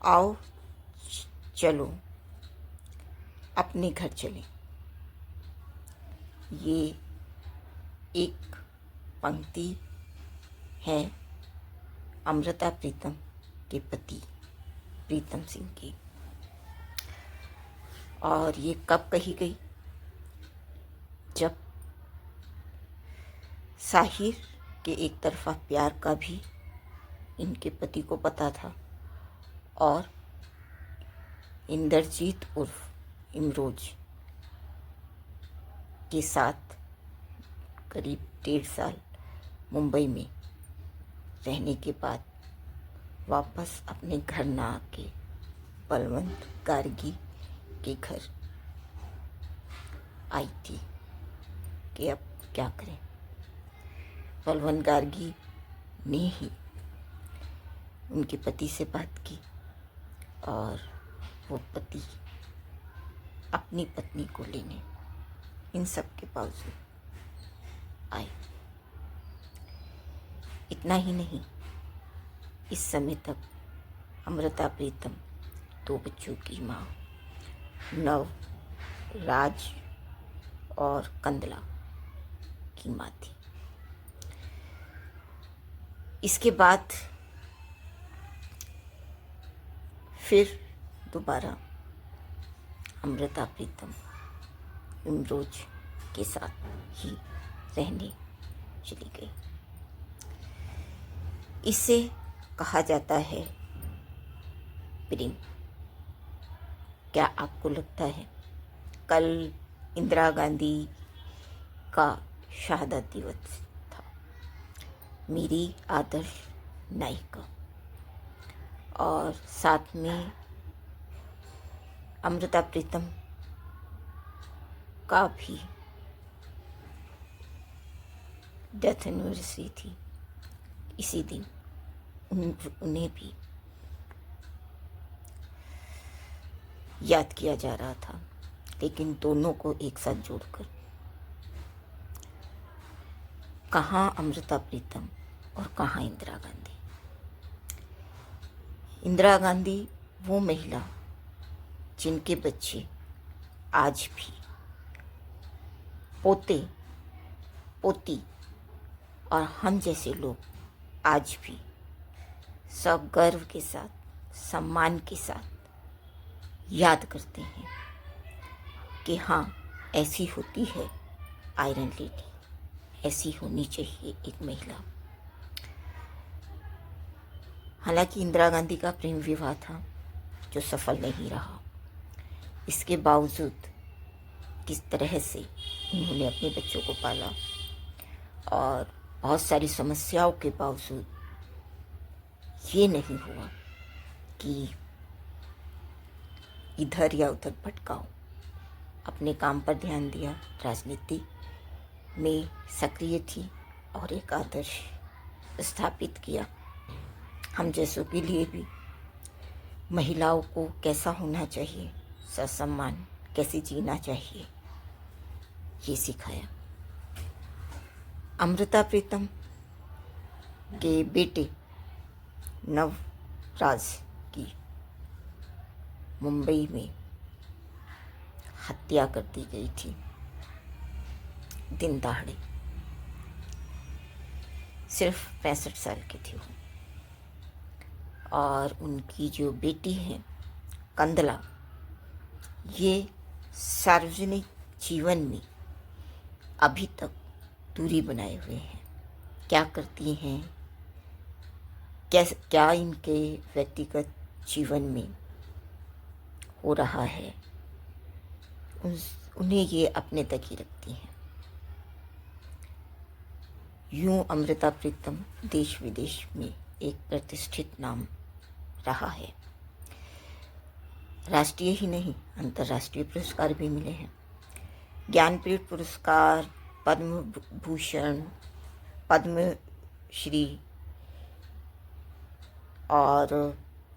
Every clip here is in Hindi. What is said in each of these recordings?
आओ चलो अपने घर चलें। ये एक पंक्ति है अमृता प्रीतम के पति प्रीतम सिंह की। और ये कब कही गई? जब साहिर के एक तरफा प्यार का भी इनके पति को पता था और इंद्रजीत उर्फ इमरोज के साथ करीब 1.5 साल मुंबई में रहने के बाद वापस अपने घर ना आके बलवंत गार्गी के घर आई थी कि अब क्या करें। बलवंत गार्गी ने ही उनके पति से बात की और वो पति अपनी पत्नी को लेने इन सब के बावजूद आए। इतना ही नहीं, इस समय तक अमृता प्रीतम 2 बच्चों की माँ नव, राज और कंदला की माँ थी। इसके बाद फिर दोबारा अमृता प्रीतम इमरोज के साथ ही रहने चली गई। इसे कहा जाता है प्रेम। क्या आपको लगता है? कल इंदिरा गांधी का शहादत दिवस था, मेरी आदर्श नायिका, और साथ में अमृता प्रीतम का भी डेथ एनिवर्सरी थी। इसी दिन उन्हें भी याद किया जा रहा था, लेकिन दोनों को एक साथ जोड़कर कहाँ अमृता प्रीतम और कहाँ इंदिरा गांधी। इंदिरा गांधी वो महिला जिनके बच्चे आज भी पोते पोती और हम जैसे लोग आज भी सगर्व के साथ, सम्मान के साथ याद करते हैं कि हाँ, ऐसी होती है आयरन लेडी, ऐसी होनी चाहिए एक महिला। हालांकि इंदिरा गांधी का प्रेम विवाह था जो सफल नहीं रहा। इसके बावजूद किस तरह से उन्होंने अपने बच्चों को पाला और बहुत सारी समस्याओं के बावजूद ये नहीं हुआ कि इधर या उधर भटकाओ। अपने काम पर ध्यान दिया, राजनीति में सक्रिय थी और एक आदर्श स्थापित किया। हम जैसों के लिए भी महिलाओं को कैसा होना चाहिए, ससम्मान कैसे जीना चाहिए, ये सिखाया। अमृता प्रीतम के बेटे नवराज की मुंबई में हत्या कर दी गई थी दिन दहाड़े। सिर्फ 65 साल की थी वो। और उनकी जो बेटी है कंदला, ये सार्वजनिक जीवन में अभी तक दूरी बनाए हुए हैं। क्या करती हैं, क्या इनके व्यक्तिगत जीवन में हो रहा है, उन्हें ये अपने तक ही रखती हैं। यूं अमृता प्रीतम देश विदेश में एक प्रतिष्ठित नाम रहा है। राष्ट्रीय ही नहीं, अंतर्राष्ट्रीय पुरस्कार भी मिले हैं। ज्ञानपीठ पुरस्कार, पद्म भूषण, पद्मश्री और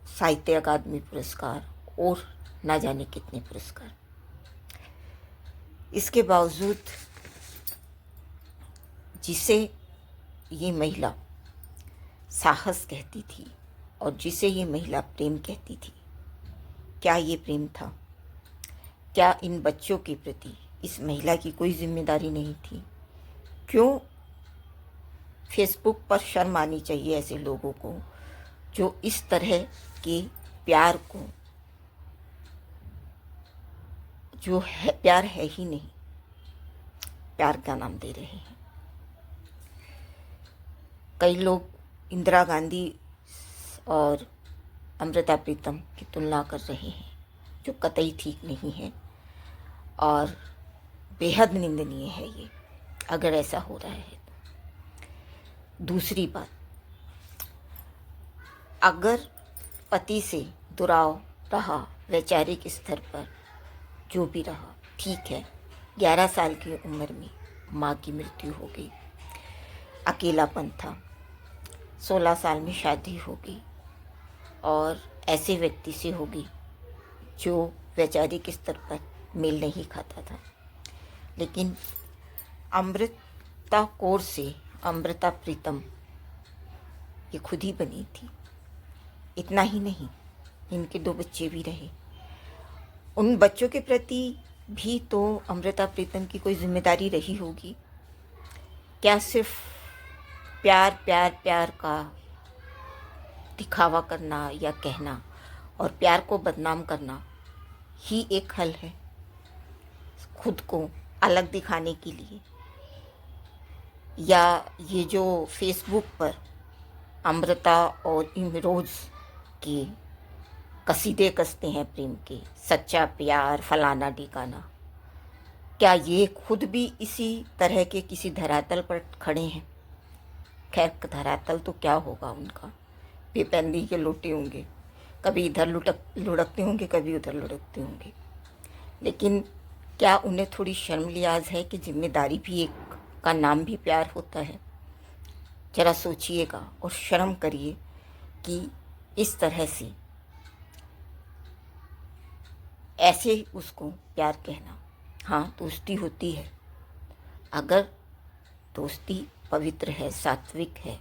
साहित्य अकादमी पुरस्कार और ना जाने कितने पुरस्कार। इसके बावजूद जिसे ये महिला साहस कहती थी और जिसे ये महिला प्रेम कहती थी, क्या ये प्रेम था? क्या इन बच्चों के प्रति इस महिला की कोई जिम्मेदारी नहीं थी? क्यों फेसबुक पर शर्म आनी चाहिए ऐसे लोगों को जो इस तरह के प्यार को, जो है प्यार है ही नहीं, प्यार का नाम दे रहे हैं। कई लोग इंदिरा गांधी और अमृता प्रीतम की तुलना कर रहे हैं, जो कतई ठीक नहीं है और बेहद निंदनीय है ये, अगर ऐसा हो रहा है तो। दूसरी बात, अगर पति से दुराव रहा वैचारिक स्तर पर, जो भी रहा, ठीक है। 11 साल की उम्र में माँ की मृत्यु हो गई, अकेलापन था, 16 साल में शादी हो गई और ऐसे व्यक्ति से होगी जो वैचारिक स्तर पर मेल नहीं खाता था। लेकिन अमृता कौर से अमृता प्रीतम ये खुद ही बनी थी। इतना ही नहीं, इनके 2 बच्चे भी रहे। उन बच्चों के प्रति भी तो अमृता प्रीतम की कोई जिम्मेदारी रही होगी। क्या सिर्फ प्यार प्यार प्यार का दिखावा करना या कहना और प्यार को बदनाम करना ही एक हल है खुद को अलग दिखाने के लिए? या ये जो फेसबुक पर अमृता और इमरोज के कसीदे कसते हैं प्रेम के, सच्चा प्यार फलाना ठिकाना, क्या ये खुद भी इसी तरह के किसी धरातल पर खड़े हैं? खैर, धरातल तो क्या होगा उनका, बेपैंदी के लोटे होंगे, कभी इधर लुढ़कते होंगे, कभी उधर लुढ़कते होंगे। लेकिन क्या उन्हें थोड़ी शर्म लिहाज है कि जिम्मेदारी भी एक का नाम भी प्यार होता है? जरा सोचिएगा और शर्म करिए कि इस तरह से ऐसे उसको प्यार कहना। हाँ, दोस्ती होती है, अगर दोस्ती पवित्र है, सात्विक है,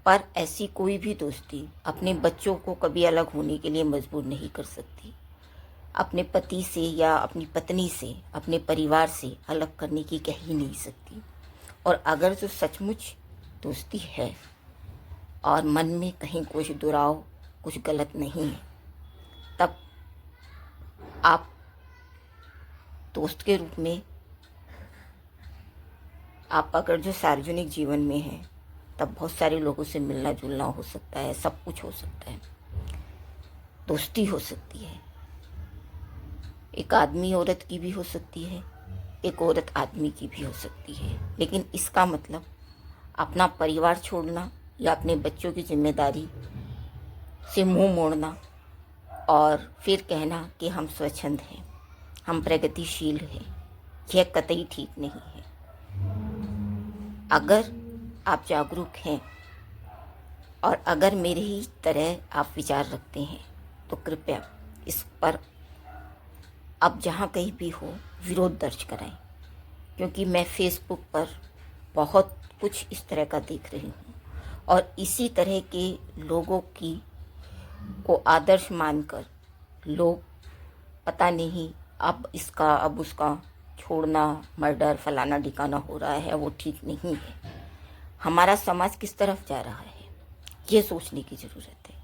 पर ऐसी कोई भी दोस्ती अपने बच्चों को कभी अलग होने के लिए मजबूर नहीं कर सकती। अपने पति से या अपनी पत्नी से, अपने परिवार से अलग करने की कह ही नहीं सकती। और अगर जो सचमुच दोस्ती है और मन में कहीं कुछ दुराव, कुछ गलत नहीं है, तब आप दोस्त के रूप में, आप अगर जो सार्वजनिक जीवन में हैं, तब बहुत सारे लोगों से मिलना जुलना हो सकता है, सब कुछ हो सकता है, दोस्ती हो सकती है। एक आदमी औरत की भी हो सकती है, एक औरत आदमी की भी हो सकती है। लेकिन इसका मतलब अपना परिवार छोड़ना या अपने बच्चों की जिम्मेदारी से मुंह मोड़ना और फिर कहना कि हम स्वच्छंद हैं, हम प्रगतिशील हैं, यह कतई ठीक नहीं है। अगर आप जागरूक हैं और अगर मेरे ही तरह आप विचार रखते हैं, तो कृपया इस पर अब जहाँ कहीं भी हो विरोध दर्ज कराएं, क्योंकि मैं फेसबुक पर बहुत कुछ इस तरह का देख रही हूँ और इसी तरह के लोगों की को आदर्श मानकर लोग पता नहीं अब इसका अब उसका छोड़ना, मर्डर फलाना ठिकाना हो रहा है, वो ठीक नहीं है। हमारा समाज किस तरफ जा रहा है, ये सोचने की ज़रूरत है।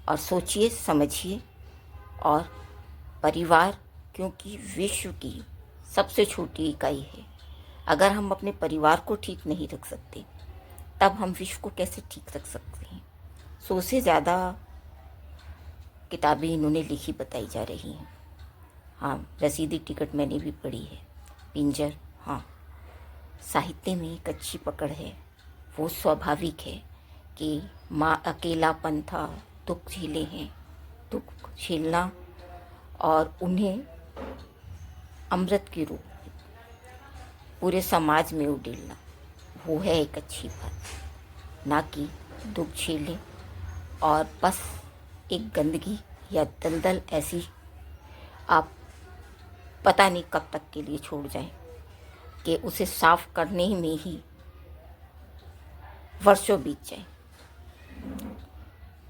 और सोचिए, समझिए। और परिवार, क्योंकि विश्व की सबसे छोटी इकाई है, अगर हम अपने परिवार को ठीक नहीं रख सकते, तब हम विश्व को कैसे ठीक रख सकते हैं? 100 से ज़्यादा किताबें इन्होंने लिखी बताई जा रही हैं। हाँ, रसीदी टिकट मैंने भी पढ़ी है, पिंजर। हाँ, साहित्य में एक अच्छी पकड़ है। वो स्वाभाविक है कि माँ अकेलापन था, दुख झेले हैं, दुख झेलना और उन्हें अमृत के रूप में पूरे समाज में उड़ेलना, वो है एक अच्छी बात। ना कि दुख झेले और बस एक गंदगी या दलदल ऐसी आप पता नहीं कब तक के लिए छोड़ जाएं कि उसे साफ करने में ही वर्षों बीत जाए।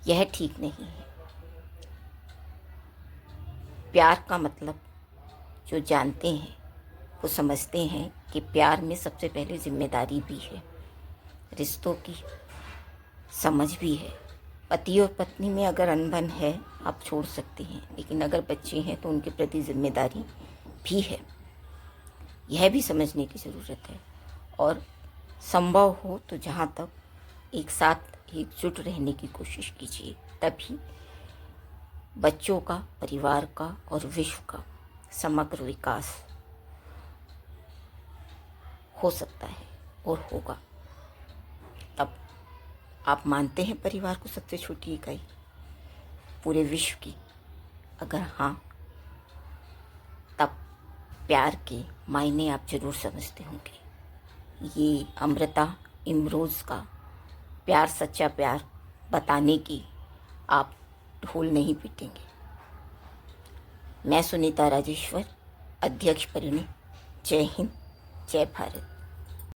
यह ठीक नहीं है। प्यार का मतलब जो जानते हैं वो समझते हैं कि प्यार में सबसे पहले जिम्मेदारी भी है, रिश्तों की समझ भी है। पति और पत्नी में अगर अनबन है आप छोड़ सकते हैं, लेकिन अगर बच्चे हैं तो उनके प्रति जिम्मेदारी भी है, यह भी समझने की ज़रूरत है। और संभव हो तो जहाँ तक एक साथ एकजुट रहने की कोशिश कीजिए, तभी बच्चों का, परिवार का और विश्व का समग्र विकास हो सकता है और होगा। तब आप मानते हैं परिवार को सबसे छोटी इकाई पूरे विश्व की? अगर हाँ, तब प्यार के मायने आप ज़रूर समझते होंगे। ये अमृता इमरोज़ का प्यार, सच्चा प्यार बताने की आप ढोल नहीं पीटेंगे। मैं सुनीता राजेश्वर, अध्यक्ष परिणी। जय हिंद, जय भारत।